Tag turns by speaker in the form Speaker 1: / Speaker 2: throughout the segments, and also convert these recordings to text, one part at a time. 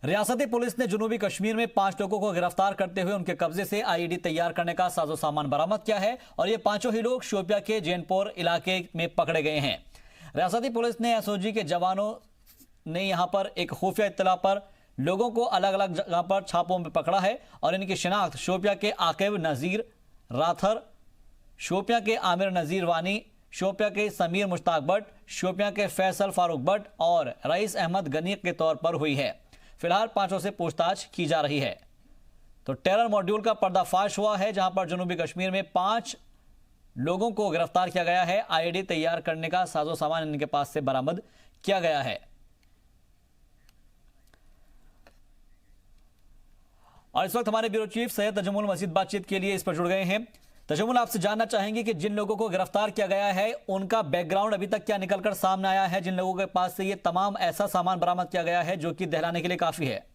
Speaker 1: रियासती पुलिस ने जुनूबी कश्मीर में 5 लोगों को गिरफ्तार करते हुए उनके कब्जे से आईईडी तैयार करने का साजो सामान बरामद किया है और ये पांचों ही लोग शोपिया के जैनपुर इलाके में पकड़े गए हैं। रियासती पुलिस ने एसओजी के जवानों ने यहां पर एक खुफिया इत्तला पर लोगों को अलग अलग जगह पर छापों में पकड़ा है और इनकी शिनाख्त शोपिया के आकिब नजीर राथर, शोपिया के आमिर नजीर वानी, शोपिया के समीर मुश्ताक भट्ट, शोपिया के फैसल फारूक भट्ट और रईस अहमद गनीक के तौर पर हुई है। फिलहाल पांचों से पूछताछ की जा रही है। तो टेरर मॉड्यूल का पर्दाफाश हुआ है जहां पर जनूबी कश्मीर में 5 लोगों को गिरफ्तार किया गया है। आईईडी तैयार करने का साजो सामान इनके पास से बरामद किया गया है। और इस वक्त हमारे ब्यूरो चीफ सैयद तजम्मुल मजीद बातचीत के लिए इस पर जुड़ गए हैं। तजम्मुल, आपसे जानना चाहेंगे कि जिन लोगों को गिरफ्तार किया गया है उनका बैकग्राउंड अभी तक क्या निकलकर सामने आया है, जिन लोगों के पास से ये तमाम ऐसा सामान बरामद किया गया है जो कि दहलाने के लिए काफी है।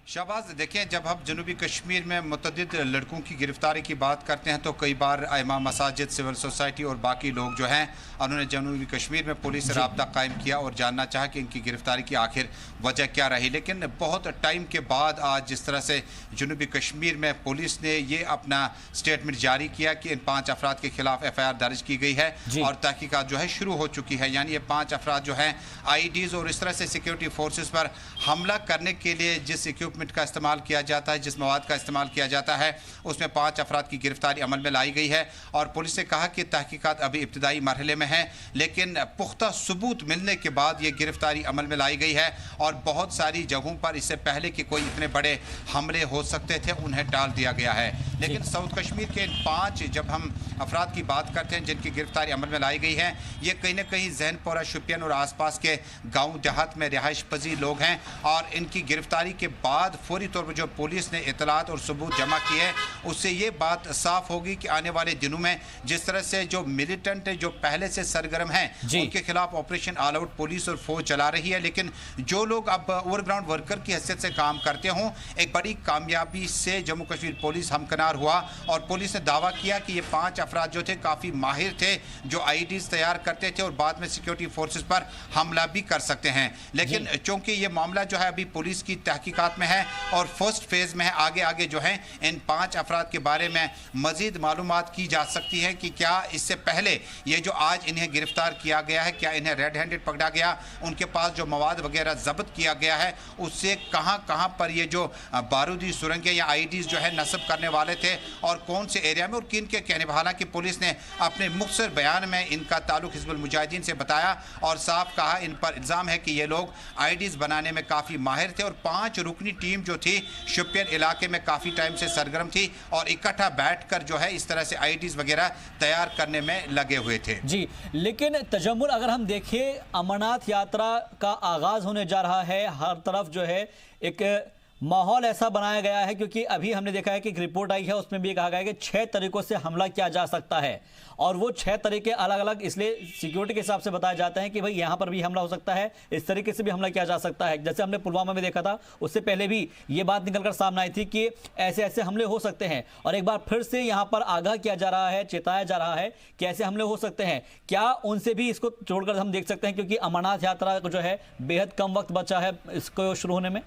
Speaker 2: शाहबाज, देखें, जब हम जनूबी कश्मीर में मुतअद्दिद लड़कों की गिरफ्तारी की बात करते हैं तो कई बार इमाम मसाजिद, सिविल सोसाइटी और बाकी लोग जो हैं उन्होंने जनूबी कश्मीर में पुलिस से रब्ता कायम किया और जानना चाहा कि इनकी गिरफ्तारी की आखिर वजह क्या रही। लेकिन बहुत टाइम के बाद आज जिस तरह से जनूबी कश्मीर में पुलिस ने ये अपना स्टेटमेंट जारी किया कि इन 5 अफराद के खिलाफ FIR दर्ज की गई है और तहकीकात जो है शुरू हो चुकी है। यानी ये 5 अफराद जो हैं IEDs और इस तरह से सिक्योरिटी फोर्सेस पर हमला करने के लिए जिस इक्विपमेंट का इस्तेमाल किया जाता है, जिस मवाद का इस्तेमाल किया जाता है, उसमें 5 अफराद की गिरफ्तारी अमल में लाई गई है। और पुलिस ने कहा कि तहकीकात अभी इब्तिदाई मरहले में है, लेकिन पुख्ता सबूत मिलने के बाद ये गिरफ्तारी अमल में लाई गई है और बहुत सारी जगहों पर इससे पहले कि कोई इतने बड़े हमले हो सकते थे उन्हें टाल दिया गया है। लेकिन साउथ कश्मीर के 5 जब हम अफराद की बात करते हैं जिनकी गिरफ्तारी अमल में लाई गई है, ये कहीं ना कहीं जैनपुरा, शोपियान और आसपास के गाँव देहात में रिहाइश पजीर लोग हैं। और इनकी गिरफ्तारी के बाद फौरी तौर पर जो पुलिस ने इतलात और सबूत जमा किए उससे ये बात साफ होगी कि आने वाले दिनों में जिस तरह से जो मिलिटेंट जो पहले से सरगर्म हैं उनके खिलाफ ऑपरेशन ऑल आउट पुलिस और फौज चला रही है, लेकिन जो लोग अब ओवरग्राउंड वर्कर की हैसियत से काम करते हों, एक बड़ी कामयाबी से जम्मू कश्मीर पुलिस हमकनार हुआ और पुलिस ने दावा किया कि ये 5 अफराद जो थे काफ़ी माहिर थे, जो IEDs तैयार करते थे और बाद में सिक्योरिटी फोर्सेस पर हमला भी कर सकते हैं। लेकिन चूंकि ये मामला जो है अभी पुलिस की तहकीकात में है और फर्स्ट फेज में है, आगे आगे जो है इन 5 अफराद के बारे में मजीद मालूमात की जा सकती है कि क्या इससे पहले ये जो आज इन्हें गिरफ्तार किया गया है, क्या इन्हें रेड हैंडेड पकड़ा गया, उनके पास जो मवाद वगैरह जब्त किया गया है उससे कहां कहां पर ये जो बारूदी सुरंगें या IEDs जो है नस्ब करने वाले थे और कौन से एरिया में और किन के कहने। हालांकि पुलिस ने अपने मुख्तसर बयान में इनका ताल्लुक हिजबुल मुजाहिदीन से बताया और साफ कहा इन पर इल्ज़ाम है कि ये लोग IEDs बनाने में काफ़ी माहिर थे और 5 रुकनी टीम जो थी शोपियान इलाके में काफ़ी टाइम से सरगर्म थी और इकट्ठा बैठकर जो है इस तरह से IEDs वगैरह तैयार करने में लगे हुए थे।
Speaker 1: जी, लेकिन तजम्मुल, अगर हम देखें अमरनाथ यात्रा का आगाज होने जा रहा है, हर तरफ जो है एक माहौल ऐसा बनाया गया है क्योंकि अभी हमने देखा है कि एक रिपोर्ट आई है उसमें भी कहा गया है कि 6 तरीकों से हमला किया जा सकता है और वो 6 तरीके अलग अलग इसलिए सिक्योरिटी के हिसाब से बताए जाते हैं कि भाई यहां पर भी हमला हो सकता है, इस तरीके से भी हमला किया जा सकता है। जैसे हमने पुलवामा में देखा था, उससे पहले भी ये बात निकलकर सामने आई थी कि ऐसे ऐसे हमले हो सकते हैं और एक बार फिर से यहां पर आगाह किया जा रहा है, चेताया जा रहा है कि ऐसे हमले हो सकते हैं। क्या उनसे भी इसको छोड़कर हम देख सकते हैं क्योंकि अमरनाथ यात्रा जो है बेहद कम वक्त बचा है इसको शुरू होने में?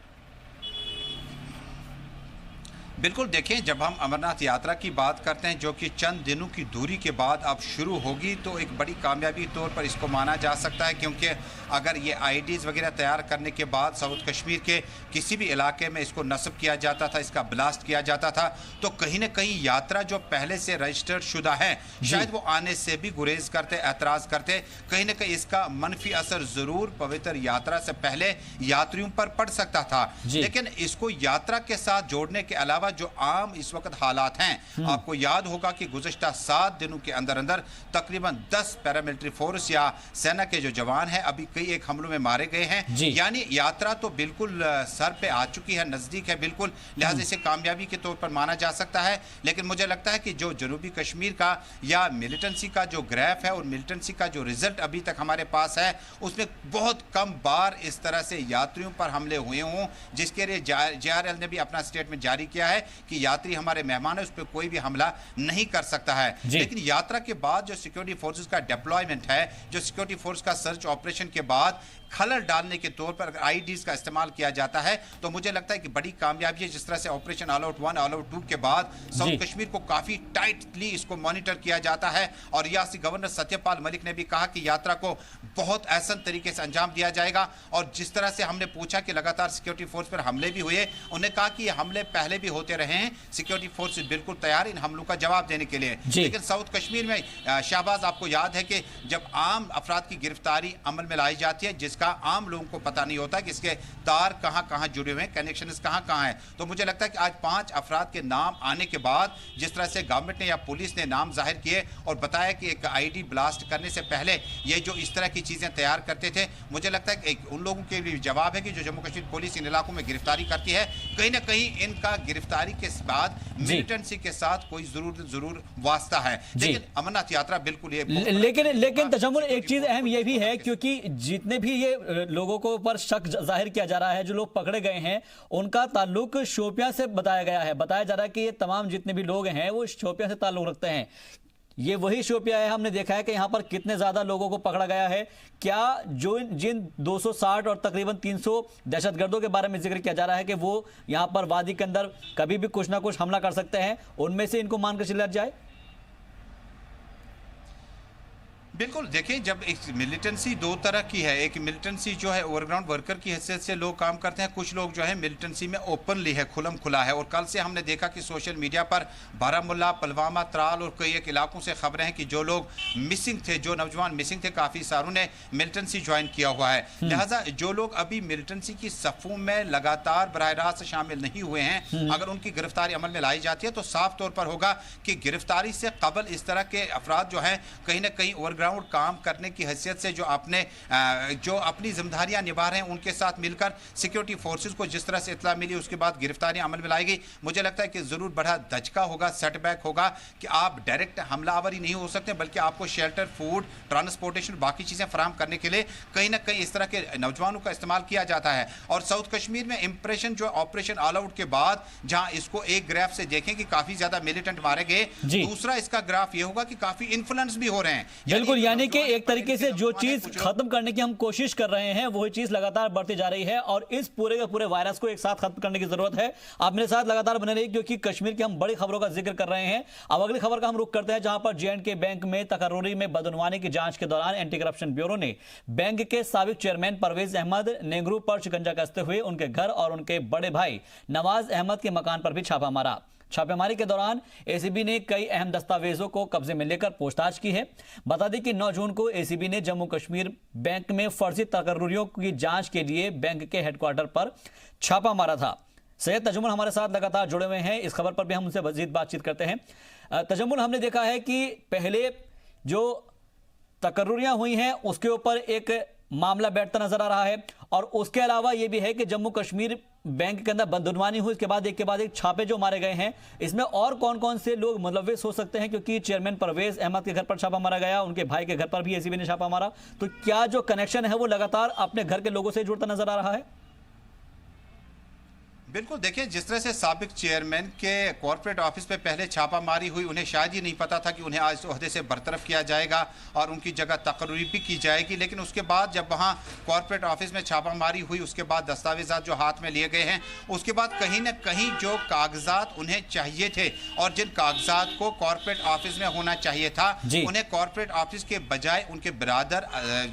Speaker 2: बिल्कुल, देखें, जब हम अमरनाथ यात्रा की बात करते हैं जो कि चंद दिनों की दूरी के बाद अब शुरू होगी तो एक बड़ी कामयाबी तौर पर इसको माना जा सकता है, क्योंकि अगर ये IEDs वगैरह तैयार करने के बाद साउथ कश्मीर के किसी भी इलाके में इसको नस्ब किया जाता था, इसका ब्लास्ट किया जाता था, तो कहीं ना कहीं यात्रा जो पहले से रजिस्टर्ड शुदा है शायद वो आने से भी गुरेज करते, एतराज़ करते। कहीं ना कहीं इसका मनफी असर ज़रूर पवित्र यात्रा से पहले यात्रियों पर पड़ सकता था। लेकिन इसको यात्रा के साथ जोड़ने के अलावा जो आम इस वक्त हालात हैं, आपको याद होगा कि गुज़श्ता 7 दिनों के अंदर अंदर तकरीबन 10 पैरामिलिट्री फोर्स या सेना के जो जवान हैं अभी कई एक हमलों में मारे गए हैं। यानी यात्रा तो बिल्कुल सर पे आ चुकी है, नजदीक है बिल्कुल, लिहाजा इसे कामयाबी के तौर पर माना जा सकता है। लेकिन मुझे लगता है कि जो जनूबी कश्मीर का या मिलिटेंसी का जो ग्राफ है और मिलिटेंसी का जो रिजल्ट अभी तक हमारे पास है उसमें बहुत कम बार इस तरह से यात्रियों पर हमले हुए हों, जिसके लिए JRL ने भी अपना स्टेटमेंट जारी किया है कि यात्री हमारे मेहमान है, उस पर कोई भी हमला नहीं कर सकता है। लेकिन यात्रा के बाद जो सिक्योरिटी फोर्सेस का डिप्लॉयमेंट है, जो सिक्योरिटी फोर्स का सर्च ऑपरेशन के बाद खलल डालने के तौर पर अगर आईडीज का इस्तेमाल किया जाता है तो मुझे लगता है कि बड़ी कामयाबी है। जिस तरह से operation all out 1 all out 2 के बाद साउथ कश्मीर को काफी टाइटली इसको मॉनिटर किया जाता है और रियासती गवर्नर सत्यपाल मलिक ने भी कहा कि यात्रा को बहुत आसान तरीके से अंजाम दिया जाएगा। और जिस तरह से हमने पूछा कि लगातार सिक्योरिटी फोर्स पर हमले भी हुए, उन्होंने कहा कि ये हमले पहले भी होते रहे हैं, सिक्योरिटी फोर्स बिल्कुल तैयार इन हमलों का जवाब देने के लिए। लेकिन साउथ कश्मीर में शाहबाज आपको याद है कि जब आम अफराद की गिरफ्तारी अमल में लाई जाती है जिसका आम लोगों को पता नहीं होता कि इसके तार कहां जुड़े हुए हैं, कनेक्शंस कहां है, तो मुझे लगता है कि आज 5 अफराद के नाम आने के बाद जिस तरह से गवर्नमेंट ने या पुलिस ने नाम जाहिर किए और बताया कि एक आईडी ब्लास्ट करने से पहले ये जो इस तरह की चीजें तैयार करते थे, मुझे लगता है कि उन लोगों के लिए जवाब है कि जो जम्मू कश्मीर पुलिस इन इलाकों में गिरफ्तारी करती है, कहीं ना कहीं इनका गिरफ्तारी के बाद मिलिटेंसी के साथ कोई जरूर वास्ता है। लेकिन अमरनाथ यात्रा बिल्कुल ये
Speaker 1: लेकिन तजम्मुल एक चीज अहम ये भी है क्योंकि जितने भी ये लोगों को ऊपर शक जाहिर किया जा रहा है, जो लोग पकड़े गए हैं उनका ताल्लुक शोपियां से बताया गया है। बताया जा रहा है कि ये तमाम जितने भी लोग हैं वो शोपियां से ताल्लुक रखते हैं। ये वही शोपियां है, हमने देखा है कि यहां पर कितने ज्यादा लोगों को पकड़ा गया है। क्या जो जिन 260 और तकरीबन 300 दहशतगर्दों के बारे में जिक्र किया जा रहा है कि वो यहां पर वादी के अंदर कभी भी कुछ ना कुछ हमला कर सकते हैं, उनमें से इनको मानकर चला जाए?
Speaker 2: बिल्कुल, देखिए जब एक मिलिटेंसी दो तरह की है, एक मिलिटेंसी जो है ओवरग्राउंड वर्कर की हैसियत से लोग काम करते हैं, कुछ लोग जो है मिलिटेंसी में ओपनली है, खुलम खुला है। और कल से हमने देखा कि सोशल मीडिया पर बारामुल्ला, पुलवामा, त्राल और कई एक इलाकों से खबरें हैं कि जो लोग मिसिंग थे, जो नौजवान मिसिंग थे, काफ़ी सारों ने मिलिटेंसी ज्वाइन किया हुआ है। लिहाजा जो लोग अभी मिलिटेंसी की सफ़ों में लगातार बराह रास्त शामिल नहीं हुए हैं, अगर उनकी गिरफ्तारी अमल में लाई जाती है तो साफ तौर पर होगा कि गिरफ्तारी से कबल इस तरह के अफराद जो हैं कहीं ना कहीं ओवरग्राउंड काम करने की हैसियत से जो अपनी जिम्मेदारियां निभा रहे हैं उनके साथ मिलकर सिक्योरिटी फोर्सेस को जिस तरह से इत्तला मिली उसके बाद गिरफ्तारी अमल में लाई गई, मुझे लगता है कि जरूर बड़ा धचका होगा, सेटबैक होगा कि आप डायरेक्ट हमलावर ही नहीं हो सकते बल्कि आपको शेल्टर, फूड, ट्रांसपोर्टेशन, बाकी चीजें फराहम करने के लिए कहीं ना कहीं इस तरह के नौजवानों का इस्तेमाल किया जाता है। और साउथ कश्मीर में इंप्रेशन जो ऑपरेशन ऑल आउट के बाद जहां इसको एक ग्राफ से देखें कि काफी ज्यादा मिलिटेंट मारे गए, दूसरा इसका ग्राफ यह होगा कि काफी इन्फ्लुएंस भी हो रहे हैं।
Speaker 1: बिल्कुल, यानी कि एक तरीके से जो चीज खत्म करने की हम कोशिश कर रहे हैं वही चीज लगातार बढ़ती जा रही है और इस पूरे के पूरे वायरस को एक साथ खत्म करने की जरूरत है। आप मेरे साथ लगातार बने रहिए क्योंकि कश्मीर की हम बड़ी खबरों का जिक्र कर रहे हैं। अब अगली खबर का हम रुख करते हैं जहां पर J&K बैंक में तकर्रुरी में बदनवानी की जांच के दौरान एंटी करप्शन ब्यूरो ने बैंक के साबिक चेयरमैन परवेज अहमद नेंगरू पर शिकंजा कसते हुए उनके घर और उनके बड़े भाई नवाज अहमद के मकान पर भी छापा मारा। छापेमारी के दौरान एसीबी ने कई अहम दस्तावेजों को कब्जे में लेकर पूछताछ की है। बता दें कि 9 जून को एसीबी ने जम्मू कश्मीर बैंक में फर्जी तकर्रुरियों की जांच के लिए बैंक के हेडक्वार्टर पर छापा मारा था। सैयद तजम्मुल हमारे साथ लगातार जुड़े हुए हैं, इस खबर पर भी हम उनसे मजीद बातचीत करते हैं। तजम्मुल, हमने देखा है कि पहले जो तकर्रुरियां हुई हैं उसके ऊपर एक मामला बैठता नजर आ रहा है और उसके अलावा यह भी है कि जम्मू कश्मीर बैंक के अंदर बदनवानी हुई, इसके बाद एक छापे जो मारे गए हैं, इसमें और कौन कौन से लोग मुलव्विस हो सकते हैं? क्योंकि चेयरमैन परवेज अहमद के घर पर छापा मारा गया, उनके भाई के घर पर भी एसीबी ने छापा मारा, तो क्या जो कनेक्शन है वो लगातार अपने घर के लोगों से जुड़ता नजर आ रहा है?
Speaker 2: बिल्कुल, देखिए जिस तरह से साबिक चेयरमैन के कॉर्पोरेट ऑफिस पे पहले छापामारी हुई, उन्हें शायद ही नहीं पता था कि उन्हें आज ओहदे से बरतरफ किया जाएगा और उनकी जगह तकर्रुरी भी की जाएगी। लेकिन उसके बाद जब वहाँ कॉर्पोरेट ऑफिस में छापामारी हुई, उसके बाद दस्तावेजात जो हाथ में लिए गए हैं, उसके बाद कहीं ना कहीं जो कागजात उन्हें चाहिए थे और जिन कागजात को कॉर्पोरेट ऑफिस में होना चाहिए था, उन्हें कॉर्पोरेट ऑफिस के बजाय उनके ब्रादर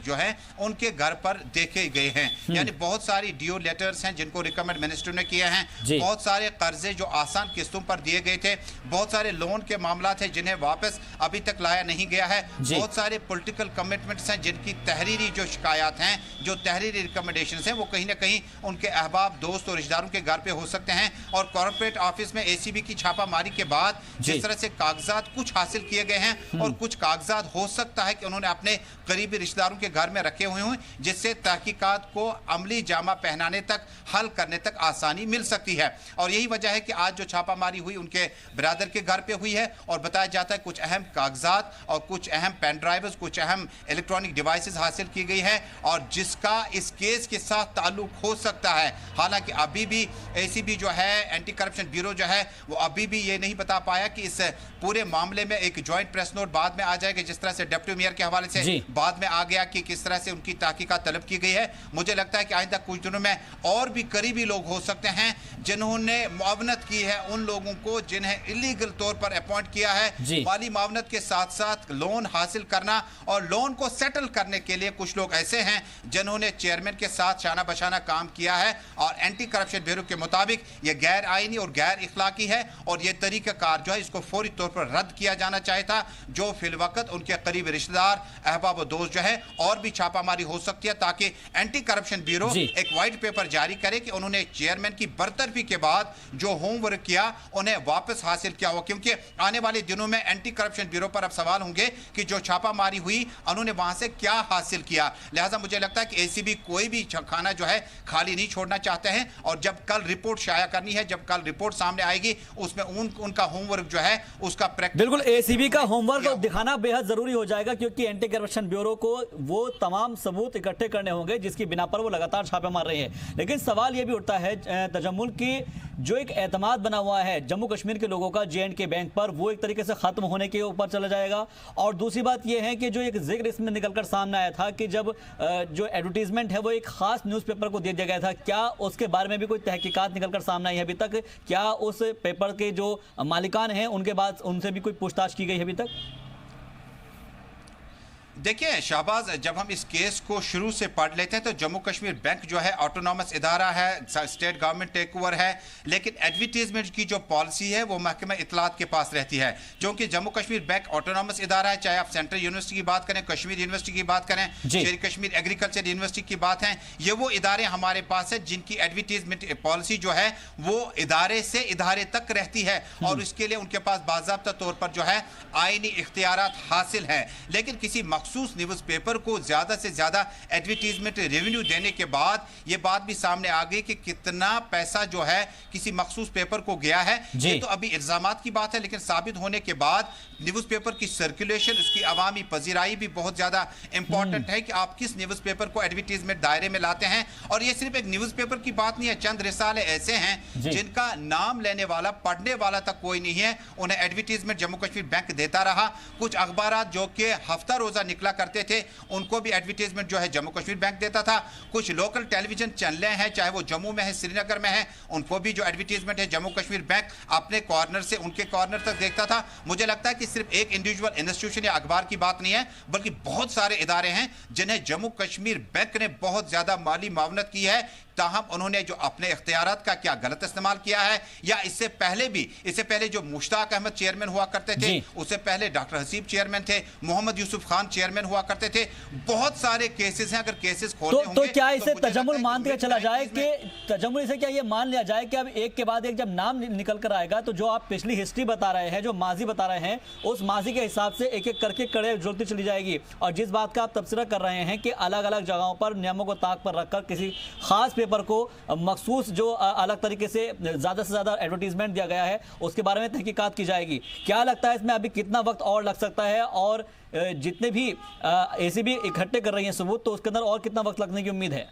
Speaker 2: जो है उनके घर पर देखे गए हैं। यानी बहुत सारी ड्यू लेटर्स हैं जिनको रिकमेंड मिनिस्टर ने किया है, बहुत सारे कर्जे जो आसान किस्तों पर दिए गए थे, बहुत सारे लोन के मामला थे जिन्हें वापस अभी तक लाया नहीं गया है, बहुत सारे पॉलिटिकल कमिटमेंट्स हैं जिनकी तहरीरी जो शिकायत हैं, जो तहरीरी रिकमेंडेशंस हैं, वो कहीं ना कहीं उनके अहबाब, दोस्त और रिश्तेदारों के घर पे हो सकते हैं। और कॉर्पोरेट ऑफिस में एसीबी की छापामारी के बाद जिस तरह से कागजात कुछ हासिल किए गए हैं और कुछ कागजात हो सकता है कि उन्होंने अपने करीबी रिश्तेदारों के घर में रखे हुए हों, जिससे तहकीकात को अमली जामा पहनाने तक, हल करने तक आसानी मिल मिल सकती है। और यही वजह है कि आज जो छापामारी हुई उनके ब्रदर के घर पे हुई है और बताया जाता है कुछ अहम कागजात और कुछ अहम पेन ड्राइव्स, कुछ अहम इलेक्ट्रॉनिक डिवाइसेस हासिल की गई है और जिसका इस केस के साथ ताल्लुक हो सकता है। हालांकि अभी भी एसीबी जो है, एंटी करप्शन ब्यूरो जो है, वो अभी भी ये नहीं बता पाया कि इस पूरे मामले में एक ज्वाइंट प्रेस नोट बाद में आ जाएगा, जिस तरह से डिप्टी मेयर के हवाले से बाद में आ गया कि किस तरह से उनकी तहकीकात तलब की गई है। मुझे लगता है कि आइंदा कुछ दिनों में और भी करीबी लोग हो सकते हैं जिन्होंने मुआवनत की है उन लोगों को जिन्हें इलीगल तौर पर अपॉइंट किया है। माली मुआवनत के साथ साथ लोन हासिल करना और लोन को सेटल करने के लिए कुछ लोग ऐसे हैं जिन्होंने चेयरमैन के साथ शाना बशाना काम किया है और एंटी करप्शन ब्यूरो के मुताबिक यह गैर आईनी और गैर इखलाकी है और यह तरीकाकार जो है इसको फौरी तौर पर रद्द किया जाना चाहिए था। जो फिलवक्त उनके करीबी रिश्तेदार, अहबाब व दोस्त जो है और भी छापामारी हो सकती है ताकि एंटी करप्शन ब्यूरो एक व्हाइट पेपर जारी करे कि उन्होंने चेयरमैन की बरतरफी के बाद जो होमवर्क किया उन्हें वापस हासिल किया हो, क्योंकि आने वाले दिनों में एंटी करप्शन ब्यूरो पर अब सवाल होंगे कि जो छापामारी हुई उन्होंने वहां से क्या हासिल किया। लिहाजा मुझे लगता है कि एसीबी कोई भी खाना जो है खाली नहीं छोड़ना चाहते हैं और जब कल रिपोर्ट शाया करनी है, जब कल रिपोर्ट सामने आएगी उसमें उनका होमवर्क जो है उसका
Speaker 1: बिल्कुल एसीबी का होमवर्क दिखाना बेहद जरूरी हो जाएगा, क्योंकि एंटी करप्शन ब्यूरो को वो तमाम सबूत इकट्ठे करने होंगे जिसकी बिना पर वो लगातार छापे मार रहे हैं। लेकिन सवाल ये भी उठता है तजम्मुल की जो एक एतमाद बना हुआ है जम्मू कश्मीर के लोगों का J&K बैंक पर, वो एक तरीके से खत्म होने के ऊपर चला जाएगा। और दूसरी बात यह है कि जो एक जिक्र इसमें निकलकर सामने आया था कि जब जो एडवर्टीजमेंट है वो एक खास न्यूज़पेपर को दे दिया गया था, क्या उसके बारे में भी कोई तहकीकात निकलकर सामने आई है अभी तक? क्या उस पेपर के जो मालिकान हैं उनके बाद उनसे भी कोई पूछताछ की गई है अभी तक?
Speaker 2: देखिए शाहबाज, जब हम इस केस को शुरू से पढ़ लेते हैं तो जम्मू कश्मीर बैंक जो है ऑटोनॉमस इदारा है, स्टेट गवर्नमेंट टेक ओवर है, लेकिन एडवर्टीजमेंट की जो पॉलिसी है वो महकमा इत्तलात के पास रहती है। क्योंकि जम्मू कश्मीर बैंक ऑटोनॉमस इदारा है, चाहे आप सेंट्रल यूनिवर्सिटी की बात करें, कश्मीर यूनिवर्सिटी की बात करें, शेर कश्मीर एग्रीकल्चर यूनिवर्सिटी की बात है, ये वो इदारे हमारे पास है जिनकी एडवर्टीजमेंट पॉलिसी जो है वो इदारे से इदारे तक रहती है और इसके लिए उनके पास बाज़ाब्ता तौर पर जो है आईनी इख्तियारात हासिल है। लेकिन किसी मखसूस न्यूज़ पेपर को ज्यादा से ज्यादा एडवर्टीजमेंट रेवेन्यू देने के बाद ये बात भी सामने आ गई कि कितना पैसा जो है किसी मखसूस पेपर को गया है। ये तो अभी इल्जामात की बात है, लेकिन साबित होने के बाद न्यूज़ पेपर की सर्कुलेशन, उसकी अवामी पजीराई भी बहुत ज्यादा इंपॉर्टेंट है कि आप किस न्यूज़ पेपर को एडवर्टीजमेंट दायरे में लाते हैं। और ये सिर्फ एक न्यूज़ पेपर की बात नहीं है, चंद रिसाले ऐसे हैं जिनका नाम लेने वाला, पढ़ने वाला तक कोई नहीं है, उन्हें एडवर्टीजमेंट जम्मू कश्मीर बैंक देता रहा। कुछ अखबार जो कि हफ्ता रोजा निकला करते थे उनको भी एडवर्टीजमेंट जो है जम्मू कश्मीर बैंक देता था। कुछ लोकल टेलीविजन चैनलें हैं, चाहे वो जम्मू में है, श्रीनगर में है, उनको भी जो एडवर्टीजमेंट है जम्मू कश्मीर बैंक अपने कॉर्नर से उनके कॉर्नर तक देखता था। मुझे लगता है कि सिर्फ एक इंडिविजुअल इंस्टीट्यूशन या अखबार की बात नहीं है, बल्कि बहुत सारे इदारे हैं जिन्हें जम्मू कश्मीर बैंक ने बहुत ज्यादा माली मावनत की है। ताहम उन्होंने जो अपने इख्तियारात का क्या गलत इस्तेमाल किया है, या इससे पहले जो मुश्ताक अहमद चेयरमैन हुआ करते थे, उससे पहले डॉक्टर हसीब चेयरमैन थे, मोहम्मद यूसुफ खान चेयरमैन हुआ करते थे, बहुत सारे केसेस हैं। अगर केसेस खोलने होंगे
Speaker 1: तो क्या इसे तजम्मुल मान दिया चला जाए कि तजम्मुल से क्या ये मान लिया जाए कि अब एक के बाद एक जब नाम निकल कर आएगा तो जो आप पिछली हिस्ट्री बता रहे हैं, जो माजी बता रहे हैं, उस माजी के हिसाब से एक एक करके कड़े जुड़ती चली जाएगी। और जिस बात का आप तबसरा कर रहे हैं कि अलग अलग जगहों पर नियमों को ताक पर रखकर किसी खास पेपर को मखसूस जो अलग तरीके से ज्यादा से ज्यादा एडवर्टीजमेंट दिया गया है उसके बारे में तहकीकात की जाएगी। क्या लगता है इसमें अभी कितना वक्त और लग सकता है, और जितने भी एसीबी इकट्ठे कर रही हैं सबूत, तो उसके अंदर और कितना वक्त लगने की उम्मीद है?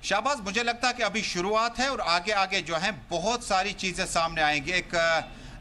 Speaker 2: शाहबाज, मुझे लगता है कि अभी शुरुआत है और आगे आगे जो है बहुत सारी चीजें सामने आएंगी। एक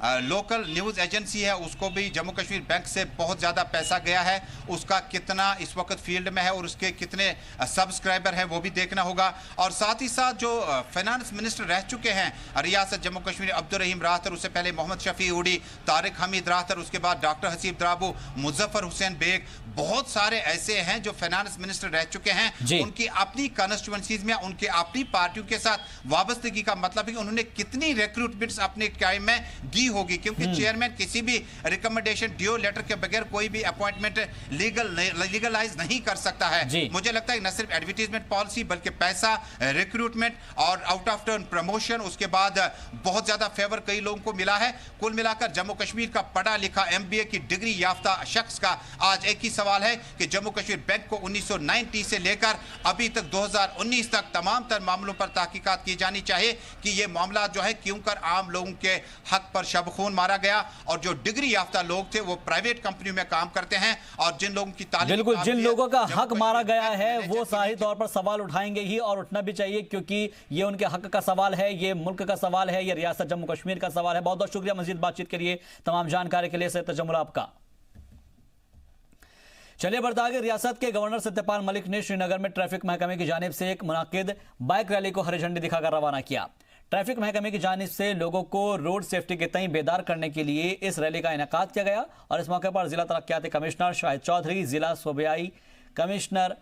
Speaker 2: लोकल न्यूज़ एजेंसी है, उसको भी जम्मू कश्मीर बैंक से बहुत ज़्यादा पैसा गया है, उसका कितना इस वक्त फील्ड में है और उसके कितने सब्सक्राइबर हैं वो भी देखना होगा। और साथ ही साथ जो फाइनेंस मिनिस्टर रह चुके हैं रियासत जम्मू कश्मीर, अब्दुल रहीम राहतर, उससे पहले मोहम्मद शफी उड़ी, तारिक हमीद राहतर, उसके बाद डॉक्टर हसीब द्राबू, मुजफ्फर हुसैन बेग, बहुत सारे ऐसे हैं जो फाइनेंस मिनिस्टर रह चुके हैं। उनकी अपनी कॉन्स्टिट्यूएंसीज में उनके अपनी पार्टियों के साथ वाबस्तगी का मतलब है कि उन्होंने कितनी रिक्रूटमेंट्स अपने टाइम में दी होगी, क्योंकि चेयरमैन किसी भी रिकमेंडेशन ड्यू लेटर के बगैर कोई भी अपॉइंटमेंट लीगलाइज नहीं कर सकता है। मुझे लगता है न सिर्फ एडवर्टीजमेंट पॉलिसी बल्कि पैसा, रिक्रूटमेंट और आउट ऑफ टर्न प्रमोशन, उसके बाद बहुत ज्यादा फेवर कई लोगों को मिला है। कुल मिलाकर जम्मू कश्मीर का पढ़ा लिखा MBA की डिग्री याफ्ता शख्स का आज एक ही सवाल है कि जम्मू कश्मीर बैंक को 1990 से लेकर अभी तक 2019 तक तमाम तर मामलों पर तहकीकात की जानी चाहिए कि ये मामला जो है क्यों कर आम लोगों के हक पर शबखून मारा गया, और जो डिग्री याफ्ता लोग थे वो प्राइवेट कंपनी में काम करते हैं, और जिन लोगों की तालीम,
Speaker 1: बिल्कुल जिन लोगों का हक मारा गया है वो सही तौर पर सवाल उठाएंगे ही, और उठना भी चाहिए, क्योंकि ये उनके हक का सवाल है, ये मुल्क का सवाल है, ये रियासत जम्मू कश्मीर का सवाल है। बहुत बहुत शुक्रिया मजीद बातचीत के लिए, तमाम जानकारी के लिए सैयद तजम्मुल आपका। चलिए बढ़ता आगे। रियासत के गवर्नर सत्यपाल मलिक ने श्रीनगर में ट्रैफिक महकमे की जानिब से एक मुनाकिद बाइक रैली को हरी झंडी दिखाकर रवाना किया। ट्रैफिक महकमे की जानिब से लोगों को रोड सेफ्टी के तई बेदार करने के लिए इस रैली का इनेकाद किया गया, और इस मौके पर जिला तरक्याती कमिश्नर शाहिद चौधरी, जिला सूबाई कमिश्नर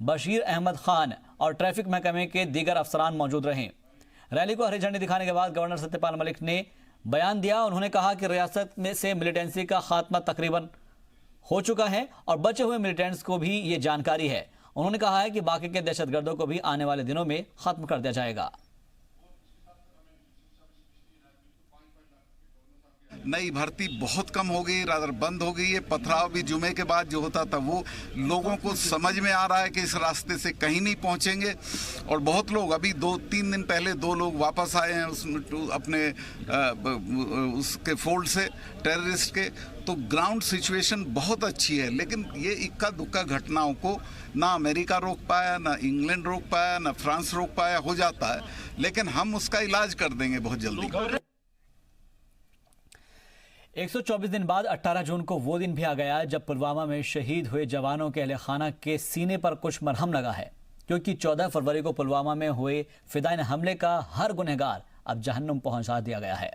Speaker 1: बशीर अहमद खान और ट्रैफिक महकमे के दीगर अफसरान मौजूद रहे। रैली को हरी झंडी दिखाने के बाद गवर्नर सत्यपाल मलिक ने बयान दिया। उन्होंने कहा कि रियासत में से मिलिटेंसी का खात्मा तकरीबन हो चुका है और बचे हुए मिलिटेंट्स को भी ये जानकारी है। उन्होंने कहा है कि बाकी के दहशतगर्दों को भी आने वाले दिनों में खत्म कर दिया जाएगा।
Speaker 3: नई भर्ती बहुत कम हो गई, रादर बंद हो गई है। पथराव भी जुमे के बाद जो होता था वो लोगों को समझ में आ रहा है कि इस रास्ते से कहीं नहीं पहुंचेंगे, और बहुत लोग अभी 2-3 दिन पहले 2 लोग वापस आए हैं उसमें अपने उसके फोल्ड से, टेररिस्ट के। तो ग्राउंड सिचुएशन बहुत अच्छी है, लेकिन ये इक्का दुक्का घटनाओं को ना अमेरिका रोक पाया, ना इंग्लैंड रोक पाया, ना फ्रांस रोक पाया। हो जाता है, लेकिन हम उसका इलाज कर देंगे बहुत जल्दी।
Speaker 1: 124 दिन बाद 18 जून को वो दिन भी आ गया जब पुलवामा में शहीद हुए जवानों के अहले खाना के सीने पर कुछ मरहम लगा है, क्योंकि 14 फरवरी को पुलवामा में हुए फिदायन हमले का हर गुनहगार अब जहन्नुम पहुंचा दिया गया है।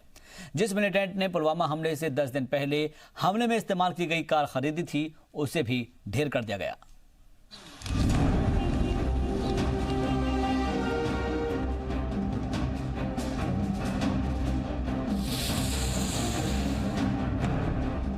Speaker 1: जिस मिलिटेंट ने पुलवामा हमले से 10 दिन पहले हमले में इस्तेमाल की गई कार खरीदी थी, उसे भी ढेर कर दिया गया।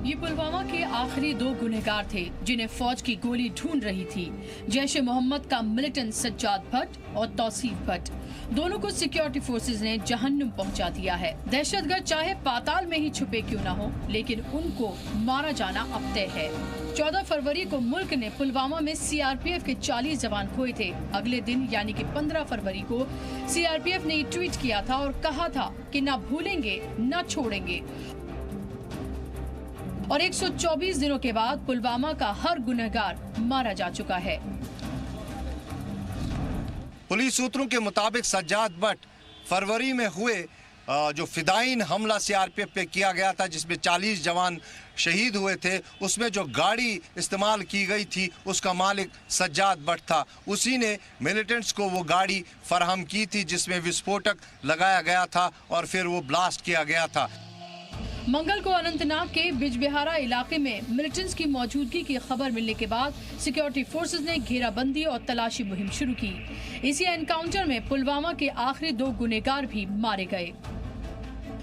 Speaker 4: ये पुलवामा के आखिरी 2 गुनहगार थे जिन्हें फौज की गोली ढूंढ रही थी। जैश ए मोहम्मद का मिलिटेंट सज्जाद भट्ट और तौसीफ भट्ट, दोनों को सिक्योरिटी फोर्सेज ने जहन्नुम पहुंचा दिया है। दहशतगर्द चाहे पाताल में ही छुपे क्यों न हो, लेकिन उनको मारा जाना अब तय है। 14 फरवरी को मुल्क ने पुलवामा में CRPF के 40 जवान खोए थे। अगले दिन यानी कि 15 फरवरी को CRPF ने ट्वीट किया था और कहा था कि न भूलेंगे न छोड़ेंगे। और 124 दिनों के बाद पुलवामा का हर गुनहगार मारा जा चुका है।
Speaker 5: पुलिस सूत्रों के मुताबिक सज्जाद भट्ट फरवरी में हुए जो फिदायन हमला CRPF पे किया गया था, जिसमें 40 जवान शहीद हुए थे, उसमें जो गाड़ी इस्तेमाल की गई थी उसका मालिक सज्जाद भट्ट था। उसी ने मिलिटेंट्स को वो गाड़ी फराहम की थी जिसमें विस्फोटक लगाया गया था और फिर वो ब्लास्ट किया गया था।
Speaker 4: मंगल को अनंतनाग के बिजबिहारा इलाके में मिलिटेंट्स की मौजूदगी की खबर मिलने के बाद सिक्योरिटी फोर्सेज ने घेराबंदी और तलाशी मुहिम शुरू की। इसी एनकाउंटर में पुलवामा के आखिरी 2 गुनहगार भी मारे गए।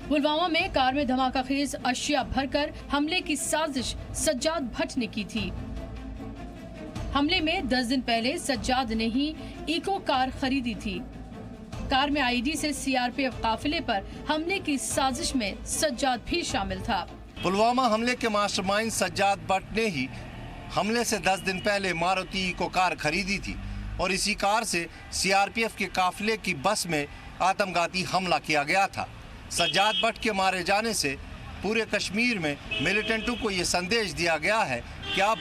Speaker 4: पुलवामा में कार में धमाकाखेज अशिया भरकर हमले की साजिश सज्जाद भट्ट ने की थी। हमले में 10 दिन पहले सज्जाद ने ही इको कार खरीदी थी। कार में आईडी से CRPF काफिले पर हमले की साजिश में सज्जाद भी शामिल था।
Speaker 5: पुलवामा हमले के मास्टरमाइंड सज्जाद भट्ट ने ही हमले से 10 दिन पहले मारुति इको कार खरीदी थी और इसी कार से CRPF के काफिले की बस में आत्मघाती हमला किया गया था। सज्जाद भट्ट के मारे जाने से पूरे कश्मीर में मिलिटेंटों को ये संदेश दिया गया है कि अब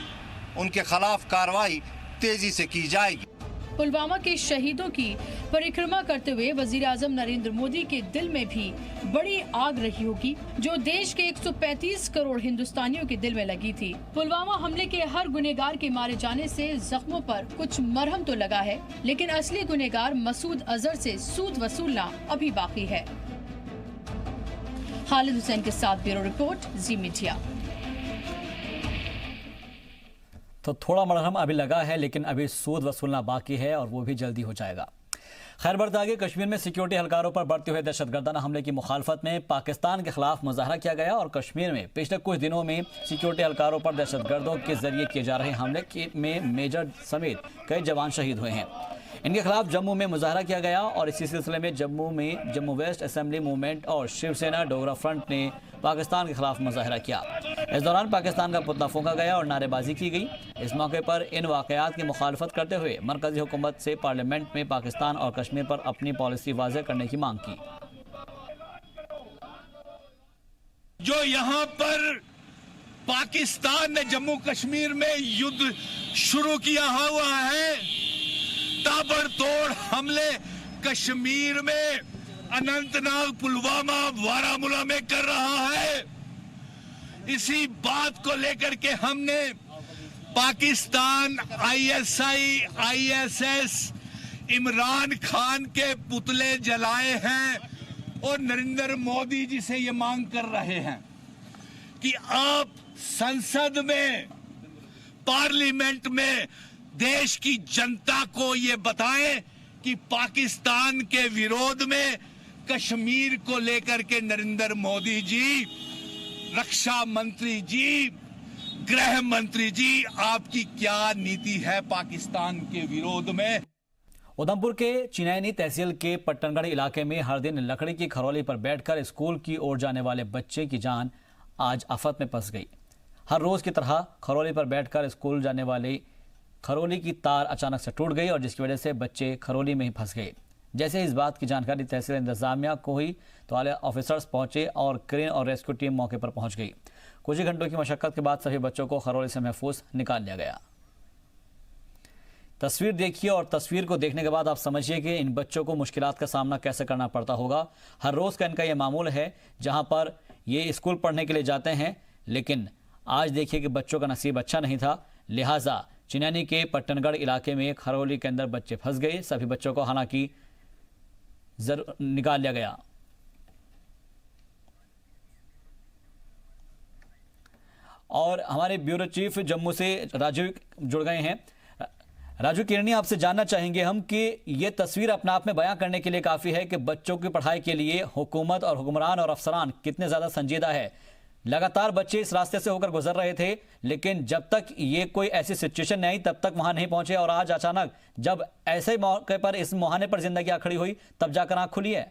Speaker 5: उनके खिलाफ कार्रवाई तेजी से की जाएगी।
Speaker 4: पुलवामा के शहीदों की परिक्रमा करते हुए वजीर आजम नरेंद्र मोदी के दिल में भी बड़ी आग रही होगी, जो देश के 135 करोड़ हिंदुस्तानियों के दिल में लगी थी। पुलवामा हमले के हर गुनहगार के मारे जाने से जख्मों पर कुछ मरहम तो लगा है, लेकिन असली गुनहगार मसूद अजहर से सूद वसूलना अभी बाकी है। खालिद हुसैन के साथ ब्यूरो रिपोर्ट, जी मीडिया।
Speaker 1: तो थोड़ा मरहम अभी लगा है, लेकिन अभी सूद वसूलना बाकी है और वो भी जल्दी हो जाएगा। खैर बढ़ते आगे, कश्मीर में सिक्योरिटी एहलकारों पर बढ़ते हुए दहशतगर्दाना हमले की मुखालफत में पाकिस्तान के खिलाफ मुजाहरा किया गया और कश्मीर में पिछले कुछ दिनों में सिक्योरिटी एहलकारों पर दहशतगर्दों के जरिए किए जा रहे हमले में मेजर समेत कई जवान शहीद हुए हैं। इनके खिलाफ जम्मू में मुजाहरा किया गया और इसी सिलसिले में जम्मू वेस्ट असेंबली मूवमेंट और शिवसेना डोगरा फ्रंट ने पाकिस्तान के खिलाफ मुजाहरा किया। इस दौरान पाकिस्तान का पुतला फूंका गया और नारेबाजी की गई। इस मौके पर इन वाकयात की मुखालफत करते हुए मरकजी हुकूमत से पार्लियामेंट में पाकिस्तान और कश्मीर पर अपनी पॉलिसी वाज़ेह करने की मांग की।
Speaker 6: जो यहाँ पर पाकिस्तान ने जम्मू कश्मीर में युद्ध शुरू किया हुआ है, ताबड़तोड़ हमले कश्मीर में, अनंतनाग, पुलवामा, बारामूला में कर रहा है। इसी बात को लेकर के हमने पाकिस्तान, ISI, ISS, इमरान खान के पुतले जलाए हैं और नरेंद्र मोदी जी से ये मांग कर रहे हैं कि आप संसद में, पार्लियामेंट में देश की जनता को ये बताएं कि पाकिस्तान के विरोध में कश्मीर को लेकर के नरेंद्र मोदी जी, रक्षा मंत्री जी, गृह मंत्री जी, आपकी क्या नीति है पाकिस्तान के विरोध में।
Speaker 1: उधमपुर के चिनैनी तहसील के पट्टनगढ़ इलाके में हर दिन लकड़ी की खरौली पर बैठकर स्कूल की ओर जाने वाले बच्चे की जान आज आफत में फंस गई। हर रोज की तरह खरौली पर बैठकर स्कूल जाने वाली खरौली की तार अचानक से टूट गई और जिसकी वजह से बच्चे खरौली में ही फंस गए। जैसे इस बात की जानकारी तहसील इंतजामिया को हुई तो आला ऑफिसर्स पहुंचे और क्रेन और रेस्क्यू टीम मौके पर पहुंच गई। कुछ ही घंटों की मशक्कत के बाद सभी बच्चों को खरौली से महफूज निकाल लिया गया। तस्वीर देखिए और तस्वीर को देखने के बाद आप समझिए कि इन बच्चों को मुश्किलात का सामना कैसे करना पड़ता होगा। हर रोज का इनका ये मामूल है जहां पर ये स्कूल पढ़ने के लिए जाते हैं, लेकिन आज देखिए कि बच्चों का नसीब अच्छा नहीं था, लिहाजा चिनैनी के पट्टनगढ़ इलाके में खरौली के अंदर बच्चे फंस गए। सभी बच्चों को हालांकि निकाल लिया गया। और हमारे ब्यूरो चीफ जम्मू से राजू जुड़ गए हैं। राजू किरनी, आपसे जानना चाहेंगे हम कि ये तस्वीर अपने आप में बयां करने के लिए काफी है कि बच्चों की पढ़ाई के लिए हुकूमत और हुक्मरान और अफसरान कितने ज्यादा संजीदा है। लगातार बच्चे इस रास्ते से होकर गुजर रहे थे, लेकिन जब तक ये कोई ऐसी सिचुएशन नहीं आई तब तक वहां नहीं पहुंचे और आज अचानक जब ऐसे मौके पर इस मुहाने पर जिंदगी खड़ी हुई तब जाकर आंख खुली है।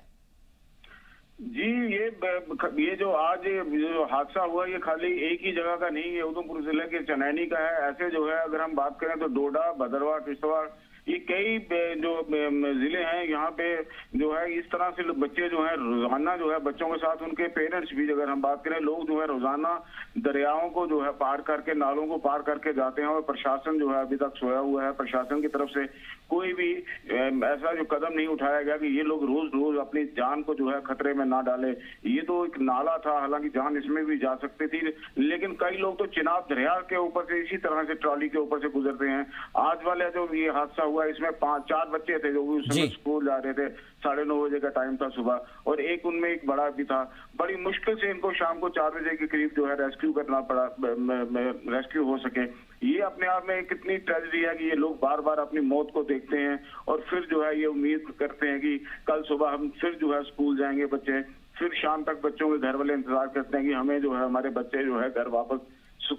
Speaker 7: जी, ये जो आज जो हादसा हुआ ये खाली एक ही जगह का नहीं है, उधमपुर जिले के चनैनी का है। ऐसे जो है अगर हम बात करें तो डोडा, भदरवाह, किश्तवाड़, ये कई जो जिले हैं यहाँ पे जो है इस तरह से बच्चे जो है रोजाना जो है बच्चों के साथ उनके पेरेंट्स भी, अगर हम बात करें, लोग जो है रोजाना दरियाओं को जो है पार करके, नालों को पार करके जाते हैं और प्रशासन जो है अभी तक सोया हुआ है। प्रशासन की तरफ से कोई भी ऐसा जो कदम नहीं उठाया गया कि ये लोग रोज रोज अपनी जान को जो है खतरे में ना डाले। ये तो एक नाला था, हालांकि जान इसमें भी जा सकती थी, लेकिन कई लोग तो चिनाब दरिया के ऊपर से इसी तरह से ट्रॉली के ऊपर से गुजरते हैं। आज वाले जो ये हादसा हुआ इसमें 5-4 बच्चे थे जो उस समय स्कूल जा रहे थे, 9:30 बजे का टाइम था सुबह, और एक उनमें एक बड़ा भी था। बड़ी मुश्किल से इनको शाम को 4 बजे के करीब जो है रेस्क्यू करना पड़ा, रेस्क्यू हो सके। ये अपने आप में कितनी ट्रेजेडी है कि ये लोग बार बार अपनी मौत को देखते हैं और फिर जो है ये उम्मीद करते हैं कि कल सुबह हम फिर जो है स्कूल जाएंगे बच्चे, फिर शाम तक बच्चों के घर वाले इंतजार करते हैं कि हमें जो है हमारे बच्चे जो है घर वापस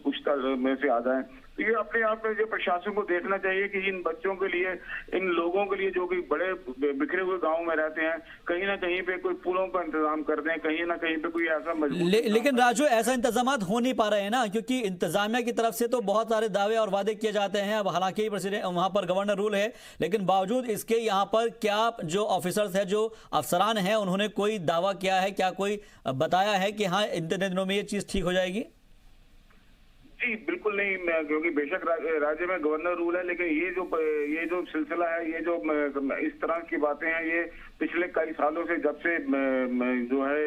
Speaker 7: कुछ में से आ जाएं। तो ये अपने आप में जो प्रशासन को देखना चाहिए कि इन बच्चों के लिए, इन लोगों के लिए जो कि बड़े बिखरे हुए गांव में रहते हैं, कहीं ना कहीं पे कोई पुलों का इंतजाम कर दें, कहीं ना कहीं पे कोई ऐसा मजबूत
Speaker 1: लेकिन राजू ऐसा इंतजाम हो नहीं पा रहे हैं ना, क्योंकि इंतजामिया की तरफ से तो बहुत सारे दावे और वादे किए जाते हैं। अब हालांकि प्रेसिडेंट वहां पर गवर्नर रूल है, लेकिन बावजूद इसके यहाँ पर क्या जो ऑफिसर्स है, जो अफसरान है, उन्होंने कोई दावा किया है, क्या कोई बताया है कि हाँ इतने दिनों में ये चीज ठीक हो जाएगी?
Speaker 7: जी बिल्कुल नहीं, क्योंकि बेशक राज्य में गवर्नर रूल है, लेकिन ये जो सिलसिला है, ये जो इस तरह की बातें हैं, ये पिछले कई सालों से, जब से जो है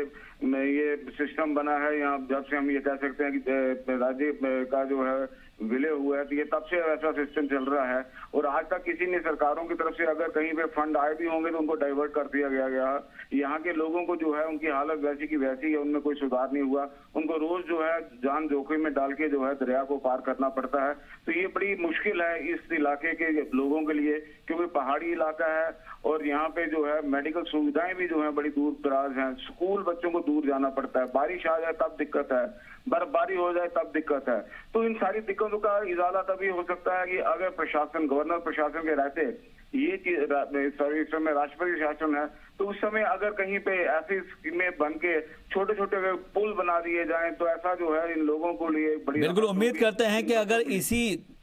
Speaker 7: ये सिस्टम बना है, या जब से हम ये कह सकते हैं कि राज्य का जो है विलय हुआ है। तो ये तब से ऐसा सिस्टम चल रहा है और आज तक किसी ने सरकारों की तरफ से अगर कहीं पे फंड आए भी होंगे तो उनको डाइवर्ट कर दिया गया। यहाँ के लोगों को जो है उनकी हालत वैसी की वैसी है, उनमें कोई सुधार नहीं हुआ। उनको रोज जो है जान जोखिम में डाल के जो है दरिया को पार करना पड़ता है। तो ये बड़ी मुश्किल है इस इलाके के लोगों के लिए, क्योंकि पहाड़ी इलाका है और यहाँ पे जो है मेडिकल सुविधाएं भी जो है बड़ी दूर दराज हैं। स्कूल बच्चों को दूर जाना पड़ता है, बारिश आ जाए तब दिक्कत है, बर्फबारी हो जाए तब दिक्कत है। तो इन सारी दिक्कतों का इजाला तभी हो सकता है कि अगर प्रशासन, गवर्नर प्रशासन के रहते ये चीज इस समय राष्ट्रपति शासन है, तो उस समय अगर कहीं पे ऐसी स्कीमें बन के छोटे छोटे पुल बना दिए जाएं तो ऐसा जो है इन लोगों को लिए बड़ी
Speaker 1: बिल्कुल उम्मीद करते हैं कि अगर इसी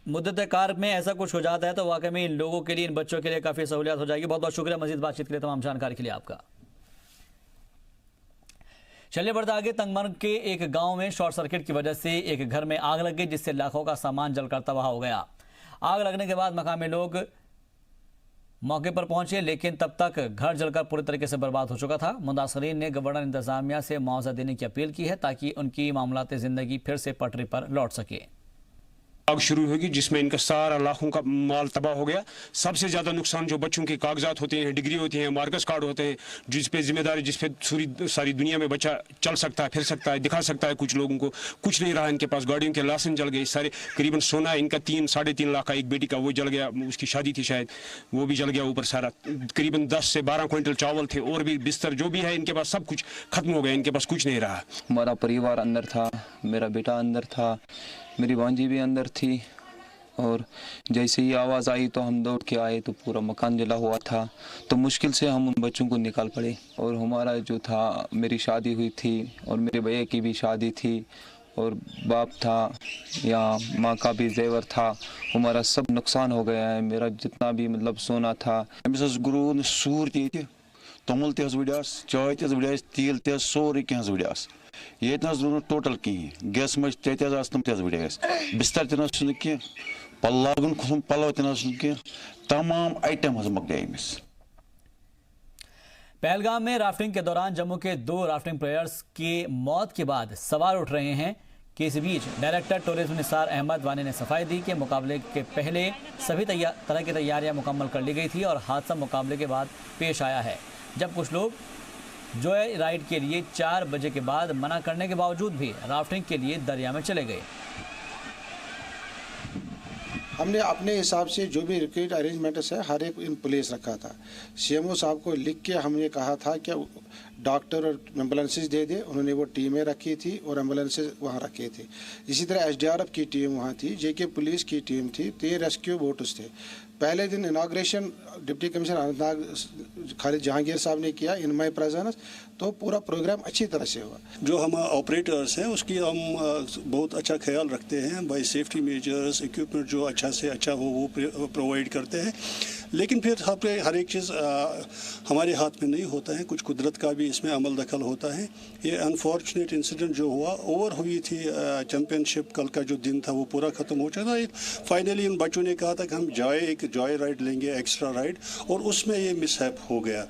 Speaker 1: मुद्दत कार में ऐसा कुछ हो जाता है तो वाकई में इन लोगों के लिए, इन बच्चों के लिए काफी सहूलियत हो जाएगी। बहुत बहुत शुक्रिया मजीद बातचीत के लिए, तमाम जानकारी के लिए आपका। चलिए बढ़ते आगे। तंगमर्ग के एक गांव में शॉर्ट सर्किट की वजह से एक घर में आग लग गई, जिससे लाखों का सामान जलकर तबाह हो गया। आग लगने के बाद मकामी लोग मौके पर पहुंचे, लेकिन तब तक घर जलकर पूरी तरीके से बर्बाद हो चुका था। मुतासरीन ने गवर्नर इंतजामिया से मुआवजा देने की अपील की है ताकि उनकी मामलात जिंदगी फिर से पटरी पर लौट सके।
Speaker 8: आग शुरू होगी जिसमें इनका सारा लाखों का माल तबाह हो गया। सबसे ज्यादा नुकसान जो बच्चों के कागजात होते हैं, डिग्री होती है, मार्कस कार्ड होते हैं, जिस पे जिम्मेदारी, जिस पे सारी दुनिया में बच्चा चल सकता है, फिर सकता है, दिखा सकता है। कुछ लोगों को कुछ नहीं रहा इनके पास। गाड़ियों के लाइसेंस जल गए सारे। करीबन सोना इनका 3-3.5 लाख का, एक बेटी का वो जल गया, उसकी शादी थी शायद, वो भी जल गया ऊपर सारा। करीबन 10 से 12 क्विंटल चावल थे और भी बिस्तर जो भी है इनके पास सब कुछ खत्म हो गया। इनके पास कुछ नहीं रहा।
Speaker 9: हमारा परिवार अंदर था, मेरा बेटा अंदर था, मेरी भांजी भी अंदर थी। और जैसे ही आवाज़ आई तो हम दौड़ के आए तो पूरा मकान जला हुआ था। तो मुश्किल से हम उन बच्चों को निकाल पड़े। और हमारा जो था, मेरी शादी हुई थी और मेरे भैया की भी शादी थी और बाप था, यहाँ माँ का भी जेवर था। हमारा सब नुकसान हो गया है। मेरा जितना भी मतलब सोना था।
Speaker 10: गुरु सूर तमुल तड़ियास, चाय तड़ियास, तेल त सोरे कह वड़ियास। ये टोटल कहें। गैस मज तम वड़ियास, बिस्तर तह कह, पल लागन खुसम पलव तह, तमाम आइटम मकदाय अमिस।
Speaker 1: पहलगाम में राफ्टिंग के दौरान जम्मू के 2 राफ्टिंग प्लेयर्स की मौत के बाद सवाल उठ रहे हैं कि इस बीच डायरेक्टर टूरिज्म निसार अहमद वानी ने सफाई दी कि मुकाबले के पहले सभी तरह की तैयारियां मुकम्मल कर ली गई थी और हादसा मुकाबले के बाद पेश आया है, जब कुछ लोग जॉय राइड के लिए 4 बजे के बाद मना करने के बावजूद भी राफ्टिंग के लिए दरिया में चले गए।
Speaker 11: हमने अपने हिसाब से जो भी रिक्रूट अरेंजमेंट्स है हर एक इन प्लेस रखा था। सीएमओ साहब को लिख के हमने कहा था कि डॉक्टर और एम्बुलेंसेज दे दे। उन्होंने वो टीमें रखी थी और एम्बुलेंसेज वहाँ रखे थे। इसी तरह एसडीआरएफ की टीम वहाँ थी, जेके पुलिस की टीम थी, 3 रेस्क्यू बोट्स थे। पहले दिन inauguration deputy commissioner Anantnag Khalid Jahangir साहब ने किया इन माई प्रेजेंस, तो पूरा प्रोग्राम अच्छी तरह से हुआ।
Speaker 12: जो हम ऑपरेटर्स हैं उसकी हम बहुत अच्छा ख्याल रखते हैं। बाई सेफ्टी मेजर्स, इक्विपमेंट जो अच्छा से अच्छा हो वो प्रोवाइड करते हैं। लेकिन फिर हर एक चीज़ हमारे हाथ में नहीं होता है, कुछ कुदरत का भी इसमें अमल दखल होता है। ये अनफॉर्चुनेट इंसिडेंट जो हुआ, ओवर हुई थी चैम्पियनशिप, कल का जो दिन था वो पूरा ख़त्म हो चुका था। फाइनली इन बच्चों ने कहा था कि हम एक जॉय राइड लेंगे, एक्स्ट्रा राइड, और उसमें ये मिसहैप हो गया।